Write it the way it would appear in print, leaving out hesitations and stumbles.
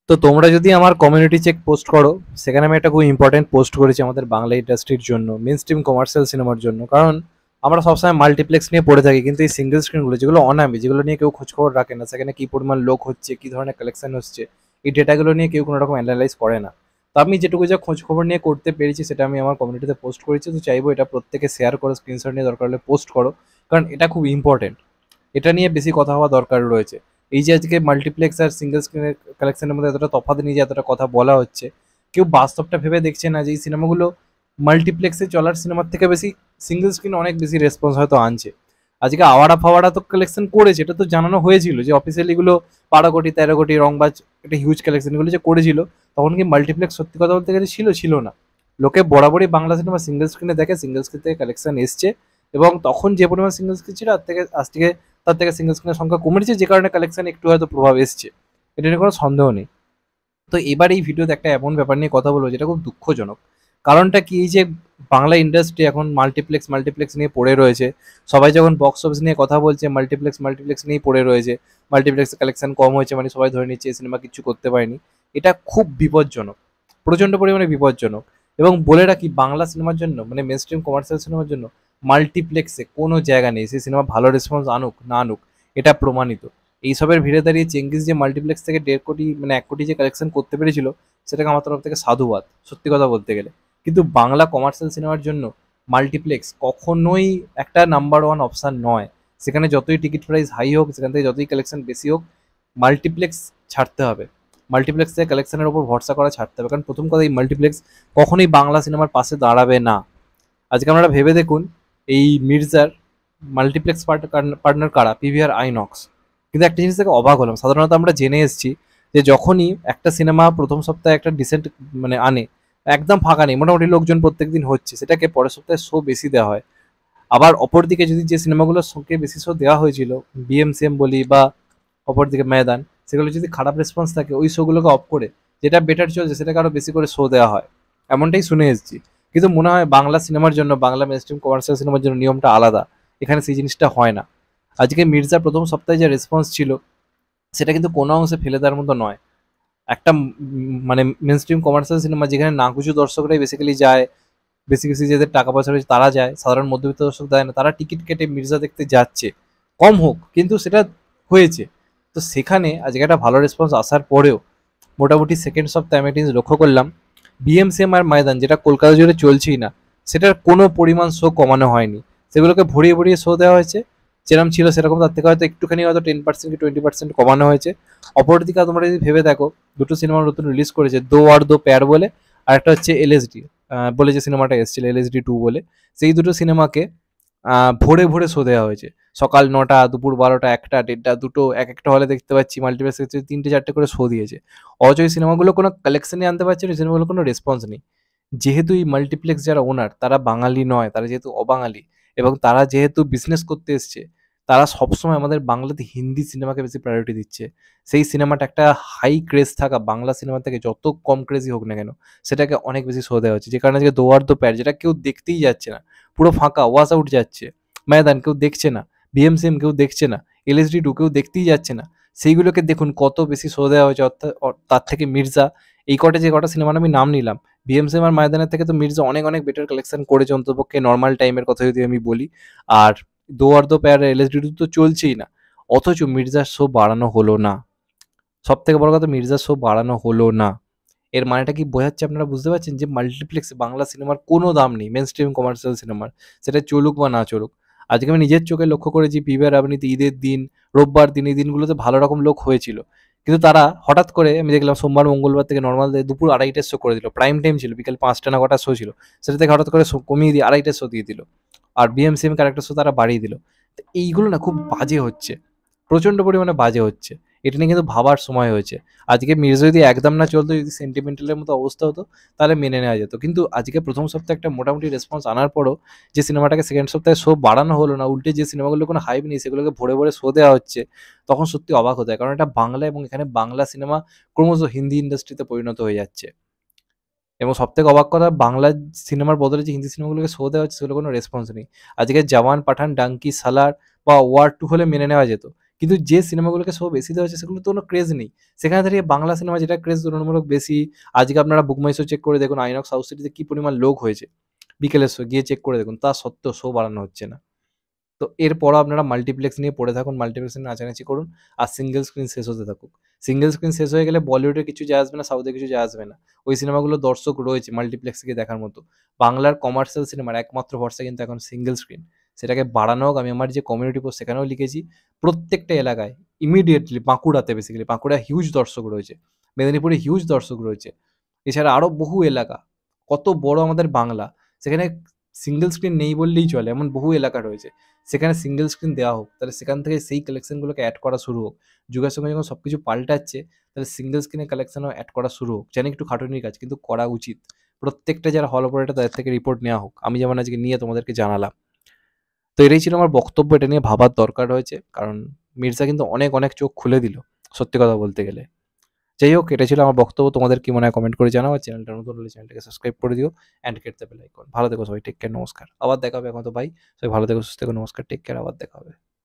তো তোমরা যদি আমার কমিউনিটি চেক পোস্ট করো, সেখানে আমি একটা খুব ইম্পর্টেন্ট পোস্ট করেছি আমাদের বাংলা ইন্ডাস্ট্রির জন্য, মেন স্ট্রিম কমার্শিয়াল সিনেমার জন্য। কারণ আমরা সবসময় মাল্টিপ্লেক্স নিয়ে পড়ে থাকি, কিন্তু এই সিঙ্গেল স্ক্রিনগুলো যেগুলো অনামি, যেগুলো নিয়ে কেউ খোঁজখবর রাখে না, সেখানে কি পরিমাণ লোক হচ্ছে, কি ধরনের কালেকশন হচ্ছে, এই ডেটাগুলো নিয়ে কেউ কোনো রকম অ্যানালাইজ করে না। তো আমি যেটুকু যা খোঁজ খবর নিয়ে করতে পেরেছি সেটা আমি আমার কমিউনিটিতে পোস্ট করেছি। তো চাইবো এটা প্রত্যেকে শেয়ার করো, স্ক্রিনশট নিয়ে দরকার হলে পোস্ট করো, কারণ এটা খুব ইম্পর্টেন্ট। এটা নিয়ে বেশি কথা হওয়া দরকার রয়েছে। এই যে আজকে মাল্টিপ্লেক্স আর সিঙ্গেল স্ক্রিনের কালেকশনের মধ্যে এতটা তফাৎ নিয়ে যে এতটা কথা বলা হচ্ছে, কেউ বাস্তবটা ভেবে দেখছে না যে এই সিনেমাগুলো মাল্টিপ্লেক্সে চলার সিনেমার থেকে বেশি সিঙ্গেল স্ক্রিন অনেক বেশি রেসপন্স হয়তো আনছে। আজকে আওয়ারা ফাওয়ারা তো কালেকশন করেছে, এটা তো জানানো হয়েছিল যে অফিসিয়ালি এগুলো 12 কোটি 13 কোটি রংবাজ একটা হিউজ কালেকশন এগুলো যে করেছিল। তখন কি মাল্টিপ্লেক্স সত্যি কথা বলতে গেলে ছিল না। লোকে বরাবরই বাংলা সিনেমা সিঙ্গেল স্ক্রিনে দেখে, সিঙ্গেল স্ক্রিন থেকে কালেকশন এসছে। এবং তখন যে পরিমাণ সিঙ্গেল স্ক্রিন ছিল তার থেকে সিঙ্গেল স্ক্রিনের সংখ্যা কমেছে, যে কারণে কালেকশন একটু হয়তো প্রভাব এসছে। এটা নিয়ে কোনো সন্দেহ নেই। তো এবার এই ভিডিওতে একটা এমন ব্যাপার নিয়ে কথা বলবো যেটা খুব দুঃখজনক। কারণটা কি, এই যে বাংলা ইন্ডাস্ট্রি এখন মাল্টিপ্লেক্স মাল্টিপ্লেক্স নিয়ে পড়ে রয়েছে। সবাই যখন বক্স অফিস নিয়ে কথা বলছে, মাল্টিপ্লেক্স মাল্টিপ্লেক্স নিয়েই পড়ে রয়েছে। মাল্টিপ্লেক্স কালেকশন কম হয়েছে মানে সবাই ধরে নিচ্ছে এই সিনেমা কিছু করতে পারেনি। এটা খুব বিপজ্জনক, প্রচণ্ড পরিমাণে বিপজ্জনক। এবং বলে রাখি, বাংলা সিনেমার জন্য মানে মেন স্ট্রিম কমার্শিয়াল সিনেমার জন্য মাল্টিপ্লেক্সে কোনো জায়গা নেই। সেই সিনেমা ভালো রেসপন্স আনুক না আনুক, এটা প্রমাণিত। এইসবের ভিড়ে দাঁড়িয়ে চেঙ্গিস যে মাল্টিপ্লেক্স থেকে 1.5 কোটি মানে 1 কোটি যে কালেকশন করতে পেরেছিল, সেটাকে আমার তরফ থেকে সাধুবাদ, সত্যি কথা বলতে গেলে। কিন্তু বাংলা কমার্শিয়াল সিনেমার জন্য মাল্টিপ্লেক্স কখনোই একটা নাম্বার ওয়ান অপশান নয়। সেখানে যতই টিকিট প্রাইস হাই হোক, সেখান থেকে যতই কালেকশন বেশি হোক, মাল্টিপ্লেক্স ছাড়তে হবে। মাল্টিপ্লেক্স থেকে কালেকশনের ওপর ভরসা করা ছাড়তে হবে। কারণ প্রথম কথা, এই মাল্টিপ্লেক্স কখনোই বাংলা সিনেমার পাশে দাঁড়াবে না। আজকে আপনারা ভেবে দেখুন, এই মির্জার মাল্টিপ্লেক্স পার্টনার কারা? PVR INOX. কিন্তু একটা জিনিস থেকে অবাক হলাম, সাধারণত আমরা জেনে এসেছি যে যখনই একটা সিনেমা প্রথম সপ্তাহে একটা ডিসেন্ট মানে আনে, একদম ফাঁকা নেই, মোটামুটি লোকজন প্রত্যেকদিন হচ্ছে, সেটাকে পরের সপ্তাহে শো বেশি দেওয়া হয়। আবার অপরদিকে যদি যে সিনেমাগুলোর শোকে বেশি শো দেওয়া হয়েছিল, বিএমসিএম বলি বা অপরদিকে ময়দান, সেগুলো যদি খারাপ রেসপন্স থাকে, ওই শোগুলোকে অফ করে যেটা বেটার চলছে সেটাকে আরও বেশি করে শো দেওয়া হয়। এমনটাই শুনে এসেছি। কিন্তু মনে হয় বাংলা সিনেমার জন্য, বাংলা মেনস্ট্রিম কমার্শিয়াল সিনেমার জন্য নিয়মটা আলাদা। এখানে সেই জিনিসটা হয় না। আজকে মির্জা প্রথম সপ্তাহে যে রেসপন্স ছিল, সেটা কিন্তু কোনো অংশে ফেলে দেওয়ার মতো নয়। একটা মানে মেনস্ট্রিম কমার্শিয়াল সিনেমা যেখানে নাকুচু দর্শকরাই বেসিক্যালি যায়, বেশি বেশি যাদের টাকা পয়সা রয়েছে তারা যায়, সাধারণ মধ্যবিত্ত দর্শক দেয় না, তারা টিকিট কেটে মির্জা দেখতে যাচ্ছে, কম হোক কিন্তু সেটা হয়েছে। তো সেখানে আজকে একটা ভালো রেসপন্স আসার পরেও মোটামুটি সেকেন্ড সপ্তাহে আমি একটা জিনিস লক্ষ্য করলাম, বিএমসিএম আর ময়দান যেটা কলকাতা জুড়ে চলছেই না, সেটার কোনো পরিমাণ শো কমানো হয়নি। সেগুলোকে ভরিয়ে ভরিয়ে শো দেওয়া হয়েছে। যেরকম ছিল সেরকম, তার থেকে হয়তো একটুখানি হয়তো 10% কি 20% কমানো হয়েছে। অপরদিকে তোমরা যদি ভেবে দেখো, দুটো সিনেমা নতুন রিলিজ করেছে, দো আর দো প্যার বলে, আর একটা হচ্ছে এলএসডি বলে যে সিনেমাটা এসেছিল, LSD 2 বলে। সেই দুটো সিনেমাকে ভরে ভরে শো দেওয়া হয়েছে। সকাল 9টা, দুপুর 12টা, 1টা, 1:30, 2টো, এক একটা হলে দেখতে পাচ্ছি। মাল্টিপ্লেক্স হচ্ছে 3টে 4টে করে শো দিয়েছে। অথচ এই সিনেমাগুলো কোনো কালেকশনই আনতে পারছে না, সিনেমাগুলো কোনো রেসপন্স নেই। যেহেতু এই মাল্টিপ্লেক্স যারা ওনার, তারা বাঙালি নয়, তারা যেহেতু অবাঙালি, এবং তারা যেহেতু বিজনেস করতে এসছে, তারা সবসময় আমাদের বাংলাতে হিন্দি সিনেমাকে বেশি প্রায়োরিটি দিচ্ছে। সেই সিনেমাটা একটা হাই ক্রেজ থাকা বাংলা সিনেমা থেকে যত কম ক্রেজই হোক না কেন, সেটাকে অনেক বেশি শো দেওয়া হচ্ছে। যে কারণে আজকে দোয়ার দো প্যার, যেটা কেউ দেখতেই যাচ্ছে না, পুরো ফাঁকা, ওয়াশ আউট যাচ্ছে। ময়দান কেউ দেখছে না, বিএমসিএম কেউ দেখছে না, LSD 2 কেউ দেখতেই যাচ্ছে না। সেইগুলোকে দেখুন কত বেশি শো দেওয়া হয়েছে। অর্থাৎ তার থেকে মির্জা, এই কটা যে কটা সিনেমার আমি নাম নিলাম, বিএমসিএম আর ময়দানের থেকে তো মির্জা অনেক অনেক বেটার কালেকশন করেছে, অন্ততপক্ষে নর্মাল টাইমের কথা যদি আমি বলি। আর দো আর দো প্যার, LSD 2 তো চলছেই না, অথচ মির্জার শো বাড়ানো হলো না। সব থেকে বড় কথা, মির্জার শো বাড়ানো হলো না। এর মানেটা কি বোঝাচ্ছে আপনারা বুঝতে পারছেন? যে মাল্টিপ্লেক্সে বাংলা সিনেমার কোনো দাম নেই, মেন স্ট্রিম কমার্শিয়াল সিনেমার, সেটা চলুক বা না চলুক। আজকে আমি নিজের চোখে লক্ষ্য করেছি, পিভিআর আবনিতে ঈদের দিন, রোববার দিন, এই দিনগুলোতে ভালো রকম লোক হয়েছিল। কিন্তু তারা হঠাৎ করে আমি দেখলাম সোমবার মঙ্গলবার থেকে নর্মাল দুপুর 2:30টার শো করে দিল। প্রাইম টাইম ছিল, বিকেল 5টা না কটার শো ছিল, সেটা থেকে হঠাৎ করে কমিয়ে দিয়ে 2:30টার শো দিয়ে দিল। আর বিএমসিএম ক্যারেক্টার শো তারা বাড়িয়ে দিল। তো এইগুলো না খুব বাজে হচ্ছে, প্রচণ্ড পরিমাণে বাজে হচ্ছে। এটা নিয়ে কিন্তু ভাবার সময় হয়েছে। আজকে মির্জা যদি একদম না চলতো, যদি সেন্টিমেন্টালের মতো অবস্থা হতো, তাহলে মেনে নেওয়া যেত। কিন্তু আজকে প্রথম সপ্তাহে একটা মোটামুটি রেসপন্স আনার পরও যে সিনেমাটাকে সেকেন্ড সপ্তাহে শো বাড়ানো হলো না, উল্টে যে সিনেমাগুলো কোনো হাইপ নেই সেগুলোকে ভরে ভরে শো দেওয়া হচ্ছে, তখন সত্যি অবাক হতে হয়। কারণ এটা বাংলা, এবং এখানে বাংলা সিনেমা ক্রমশ হিন্দি ইন্ডাস্ট্রিতে পরিণত হয়ে যাচ্ছে। এবং সবথেকে অবাক কথা, বাংলা সিনেমার বদলে যে হিন্দি সিনেমাগুলোকে শো দেওয়া হচ্ছে, সেগুলো কোনো রেসপন্স নেই। আজকে জওয়ান, পাঠান, ডাঙ্কি, সালার বা ওয়ার 2 হলে মেনে নেওয়া যেত। কিন্তু যে সিনেমাগুলোকে শো বেশি দেওয়া হচ্ছে সেগুলো তো কোনো ক্রেজ নেই। সেখানে দাঁড়িয়ে বাংলা সিনেমা যেটা ক্রেজ তুলনামূলক বেশি, আজকে আপনারা বুক মাই শো চেক করে দেখুন আইনক্স সাউথ সিটিতে কি পরিমাণ লোক হয়েছে। বিকেলের শো গিয়ে চেক করে দেখুন। তা সত্ত্বেও শো বাড়ানো হচ্ছে না। তো এরপরও আপনারা মাল্টিপ্লেক্স নিয়ে পড়ে থাকুন, মাল্টিপ্লেক্স নিয়ে নাচানাচি করুন, আর সিঙ্গেল স্ক্রিন শেষ হতে থাকুক। সিঙ্গেল স্ক্রিন শেষ হয়ে গেলে বলিউডে কিছু যায় আসবে না, সাউথে কিছু যায় আসবে না। ওই সিনেমাগুলো দর্শক রয়েছে মাল্টিপ্লেক্সে গিয়ে দেখার মতো। বাংলার কমার্শিয়াল সিনেমার একমাত্র ভরসা কিন্তু এখন সিঙ্গেল স্ক্রিন। সেটাকে বাড়ানো হোক। আমি আমার যে কমিউনিটি পোস্ট সেখানেও লিখেছি, প্রত্যেকটা এলাকায় ইমিডিয়েটলি, বাঁকুড়াতে বেসিক্যালি, বাঁকুড়ায় হিউজ দর্শক রয়েছে, মেদিনীপুরে হিউজ দর্শক রয়েছে, এছাড়া আরও বহু এলাকা, কত বড় আমাদের বাংলা, সেখানে সিঙ্গেল স্ক্রিন নেই বললেই চলে, এমন বহু এলাকা রয়েছে। সেখানে সিঙ্গেল স্ক্রিন দেওয়া হোক, তাহলে সেখান থেকে সেই কালেকশনগুলোকে অ্যাড করা শুরু হোক। যুগের সঙ্গে যখন সব কিছু পাল্টাচ্ছে, তাহলে সিঙ্গেল স্ক্রিনের কালেকশনও অ্যাড করা শুরু হোক। জানি একটু খাটুনির কাজ, কিন্তু করা উচিত। প্রত্যেকটা যারা হল অপারেটর তাদের থেকে রিপোর্ট নেওয়া হোক। আমি যেমন আজকে নিয়ে তোমাদেরকে জানালাম। তো এটাই ছিল আমার বক্তব্য। এটা নিয়ে ভাবার দরকার রয়েছে, কারণ মির্জা কিন্তু অনেক অনেক চোখ খুলে দিল, সত্যি কথা বলতে গেলে। যাই হোক, এটা ছিল আমার বক্তব্য। তোমাদের কি মনে হয় কমেন্ট করে জানাও। আর চ্যানেলটা নতুন হলে চ্যানেলটাকে সাবস্ক্রাইব করে দিও and hit the bell icon. ভালো থেকো সবাই, টেক কেয়ার, নমস্কার। আবার দেখা হবে এখন তো, বাই। সবাই ভালো থেকো, সুস্থ থেকো, নমস্কার, টেক কেয়ার, আবার দেখা হবে।